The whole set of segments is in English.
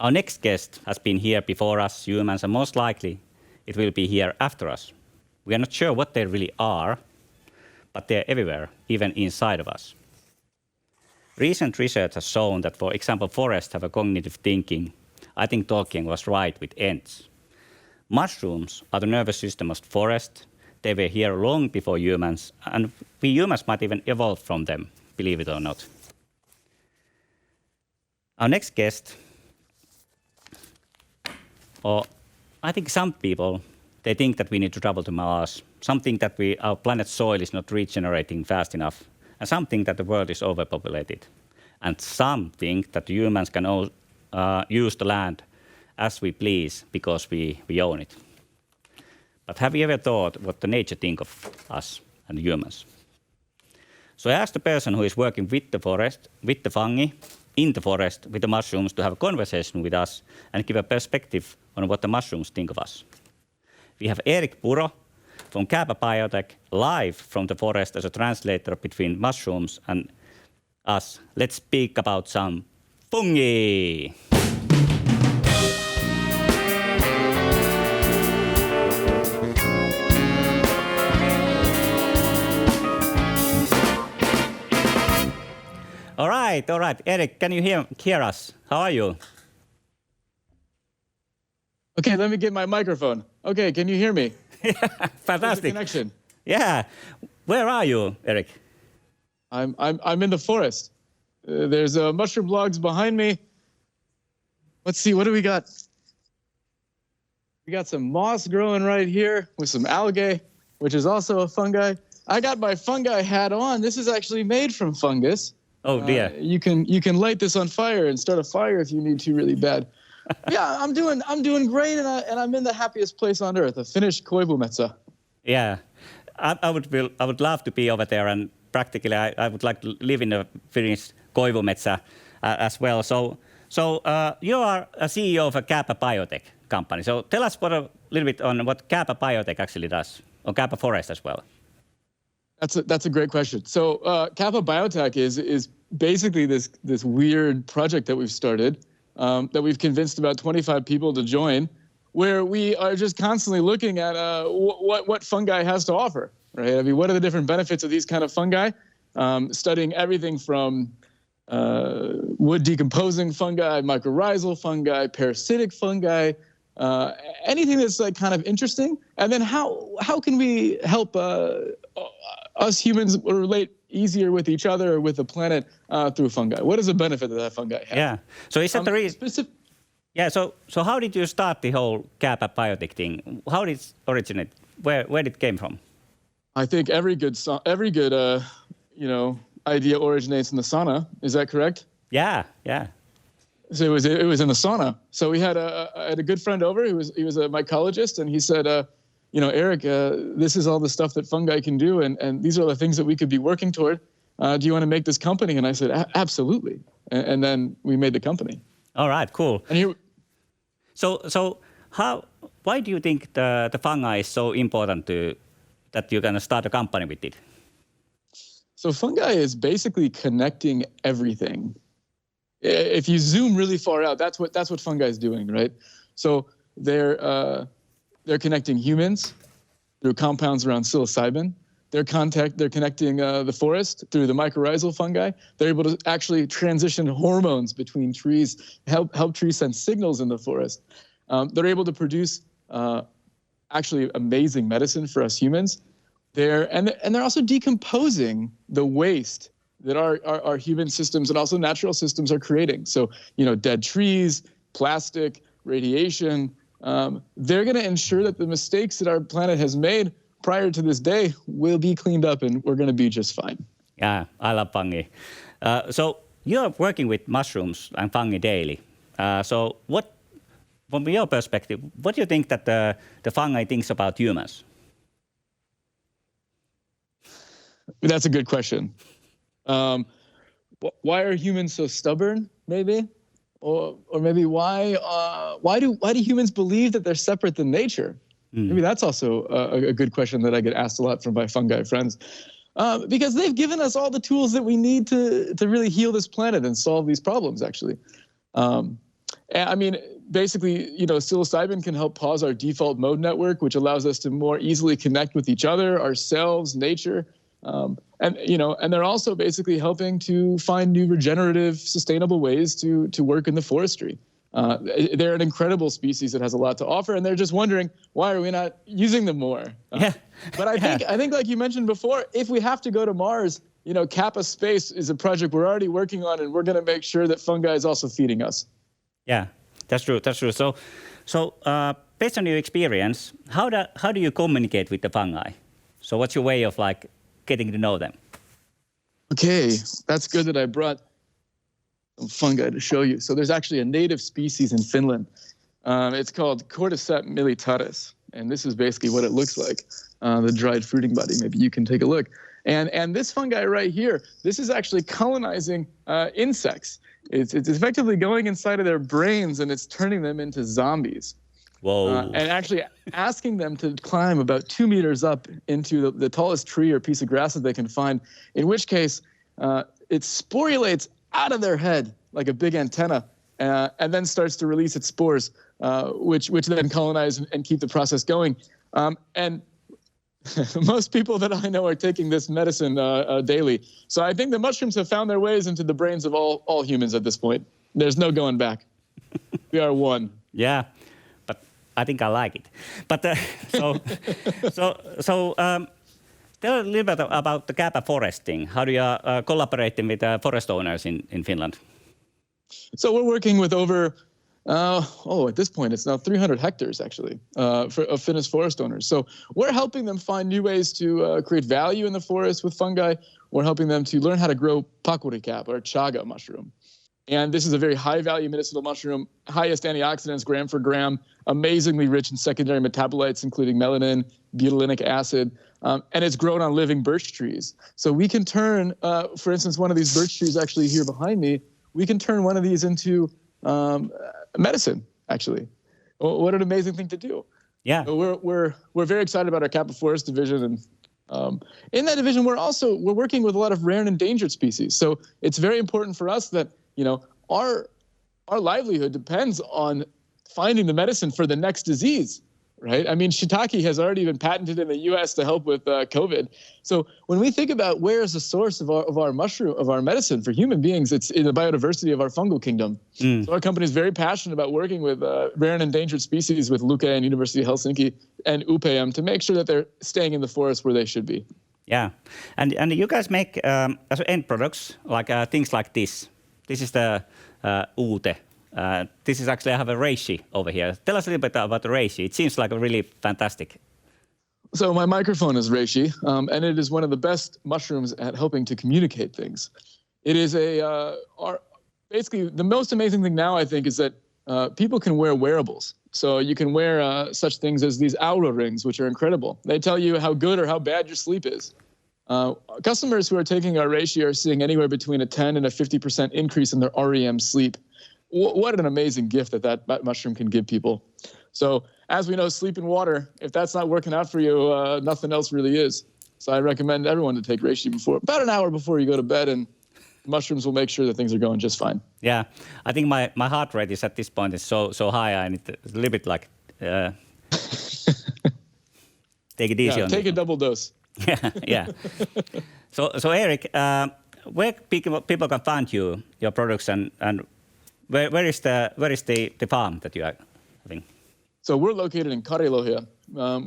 Our next guest has been here before us humans, and most likely it will be here after us. We are not sure what they really are, but they're everywhere, even inside of us. Recent research has shown that, for example, forests have a cognitive thinking. I think Tolkien was right with ants. Mushrooms are the nervous system of the forest. They were here long before humans, and we humans might even evolve from them, believe it or not. Our next guest, or I think some people, they think that we need to travel to Mars. Some think that our planet's soil is not regenerating fast enough, and some think that the world is overpopulated. And some think that humans can use the land as we please because we own it. But have you ever thought what the nature think of us and humans? So I asked the person who is working with the forest, with the fungi, in the forest, with the mushrooms, to have a conversation with us and give a perspective on what the mushrooms think of us. We have Eric Puro from Kääpä Biotech, live from the forest as a translator between mushrooms and us. Let's speak about some fungi. All right. Eric, can you hear us? How are you? Okay, let me get my microphone. Okay, can you hear me? Fantastic. Connection. Yeah. Where are you, Eric? I'm in the forest. There's mushroom logs behind me. Let's see, what do we got? We got some moss growing right here with some algae, which is also a fungi. I got my fungi hat on. This is actually made from fungus. Oh dear. You can light this on fire and start a fire if you need to really bad. Yeah, I'm doing great, and I'm in the happiest place on earth, a Finnish koivumetsä. Yeah, I would love to be over there, and practically I would like to live in a Finnish koivumetsä as well. So you are a CEO of a Kääpä Biotech company. So tell us a little bit on what Kääpä Biotech actually does, or Kääpä Forest as well. That's a great question. So Kääpä Biotech is basically this weird project that we've started that we've convinced about 25 people to join, where we are just constantly looking at what fungi has to offer, right? I mean, what are the different benefits of these kind of fungi? Studying everything from wood decomposing fungi, mycorrhizal fungi, parasitic fungi, anything that's like kind of interesting. And then how can we help us humans relate easier with each other or with the planet through fungi? What is the benefit that fungi have? Yeah. So is that the reason? Yeah. So how did you start the whole Kääpä Biotech thing? How did it originate? Where did it came from? I think every good idea originates in the sauna. Is that correct? Yeah. So it was in the sauna. So I had a good friend over. He was a mycologist, and he said, Eric, this is all the stuff that fungi can do, and these are the things that we could be working toward. Do you want to make this company? And I said, absolutely. And then we made the company. All right, cool. And why do you think the fungi is so important that you're going to start a company with it? So fungi is basically connecting everything. If you zoom really far out, that's what fungi is doing, right? So they're connecting humans through compounds around psilocybin. They're connecting the forest through the mycorrhizal fungi. They're able to actually transition hormones between trees, help trees send signals in the forest. They're able to produce actually amazing medicine for us humans. They're also decomposing the waste that our human systems and also natural systems are creating. So, dead trees, plastic, radiation. They're going to ensure that the mistakes that our planet has made prior to this day will be cleaned up, and we're going to be just fine. Yeah, I love fungi. So you're working with mushrooms and fungi daily. So from your perspective, what do you think that the fungi thinks about humans? That's a good question. Why are humans so stubborn? Maybe. Or maybe why do humans believe that they're separate than nature? Maybe that's also a good question that I get asked a lot from my fungi friends, because they've given us all the tools that we need to really heal this planet and solve these problems, actually. And I mean, basically, psilocybin can help pause our default mode network, which allows us to more easily connect with each other, ourselves, nature. And they're also basically helping to find new regenerative, sustainable ways to work in the forestry. They're an incredible species that has a lot to offer, and they're just wondering, why are we not using them more? But I think, like you mentioned before, if we have to go to Mars, Kääpä Space is a project we're already working on, and we're going to make sure that fungi is also feeding us. Yeah, that's true. That's true. So based on your experience, how do you communicate with the fungi? So what's your way of like getting to know them? Okay, that's good that I brought some fungi to show you. So there's actually a native species in Finland. It's called Cordyceps militaris, and this is basically what it looks like. The dried fruiting body. Maybe you can take a look. And this fungi right here, this is actually colonizing insects. It's effectively going inside of their brains, and it's turning them into zombies. Whoa. And actually asking them to climb about 2 meters up into the tallest tree or piece of grass that they can find, in which case it sporulates out of their head like a big antenna and then starts to release its spores, which then colonize and keep the process going. And most people that I know are taking this medicine daily. So I think the mushrooms have found their ways into the brains of all humans at this point. There's no going back. We are one. Yeah, but I think I like it. But tell a little bit about the Kääpä foresting. How do you collaborate with forest owners in Finland? So we're working with over, at this point, it's now 300 hectares, actually, of Finnish forest owners. So we're helping them find new ways to create value in the forest with fungi. We're helping them to learn how to grow pakurikääpä or chaga mushroom. And this is a very high-value medicinal mushroom, highest antioxidants gram for gram, amazingly rich in secondary metabolites, including melanin, butylenic acid, and it's grown on living birch trees. So we can turn, for instance, one of these birch trees actually here behind me, we can turn one of these into medicine, actually. What an amazing thing to do. Yeah. So we're very excited about our Kääpä Forest division, and in that division we're working with a lot of rare and endangered species. So it's very important for us that our livelihood depends on finding the medicine for the next disease, right? I mean, shiitake has already been patented in the U.S. to help with COVID. So when we think about where is the source of our medicine for human beings, it's in the biodiversity of our fungal kingdom. So our company is very passionate about working with rare and endangered species with Luke and University of Helsinki and UPM to make sure that they're staying in the forest where they should be. Yeah, and you guys make as end products like things like this. This is the Ute. This is actually, I have a reishi over here. Tell us a little bit about the reishi. It seems like a really fantastic. So my microphone is reishi, and it is one of the best mushrooms at helping to communicate things. It is basically the most amazing thing now, I think, is that people can wear wearables. So you can wear such things as these Aura rings, which are incredible. They tell you how good or how bad your sleep is. Customers who are taking our reishi are seeing anywhere between a 10 and a 50% increase in their REM sleep. What an amazing gift that mushroom can give people. So as we know, sleep and water, if that's not working out for you, nothing else really is. So I recommend everyone to take reishi about an hour before you go to bed, and mushrooms will make sure that things are going just fine. Yeah, I think my heart rate is at this point is so high. I need to a little bit like take it easy on take a double dose. Yeah. So Eric, where people can find your products, and where is the farm that you are having? So we're located in Karilohja,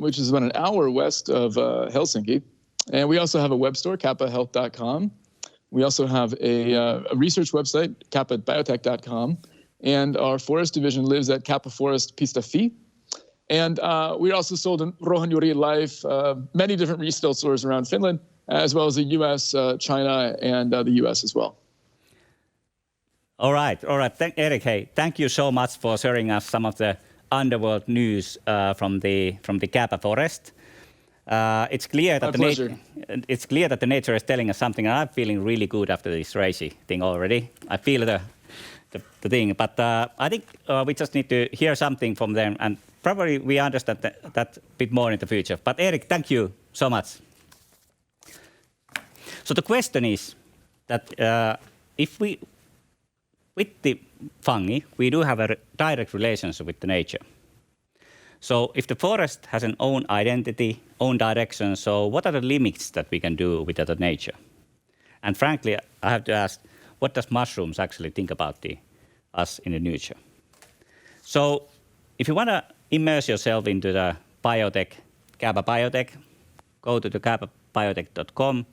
which is about an hour west of Helsinki, and we also have a web store, kääpähealth.com. We also have a research website, kääpäbiotech.com, and our forest division lives at kääpäforest.fi. And we also sold in Ruohonjuuri Life, many different retail stores around Finland, as well as the U.S., China, and the U.S. as well. All right. Eric, hey, thank you so much for sharing us some of the underworld news from the Kääpä Forest. It's clear that the nature is telling us something, and I'm feeling really good after this reishi thing already. I feel the thing, but I think we just need to hear something from them, and probably we understand that a bit more in the future. But Eric, thank you so much. So the question is that if we with the fungi, we do have a direct relationship with the nature. So if the forest has an own identity, own direction, so what are the limits that we can do with other nature? And frankly, I have to ask, what does mushrooms actually think about us in the nature? So if you want to immerse yourself into the biotech, Kääpä Biotech, go to the kääpäbiotech.com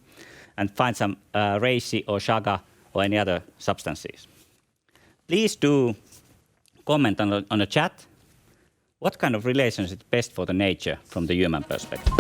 and find some reishi or chaga or any other substances. Please do comment on the chat what kind of relationship is best for the nature from the human perspective.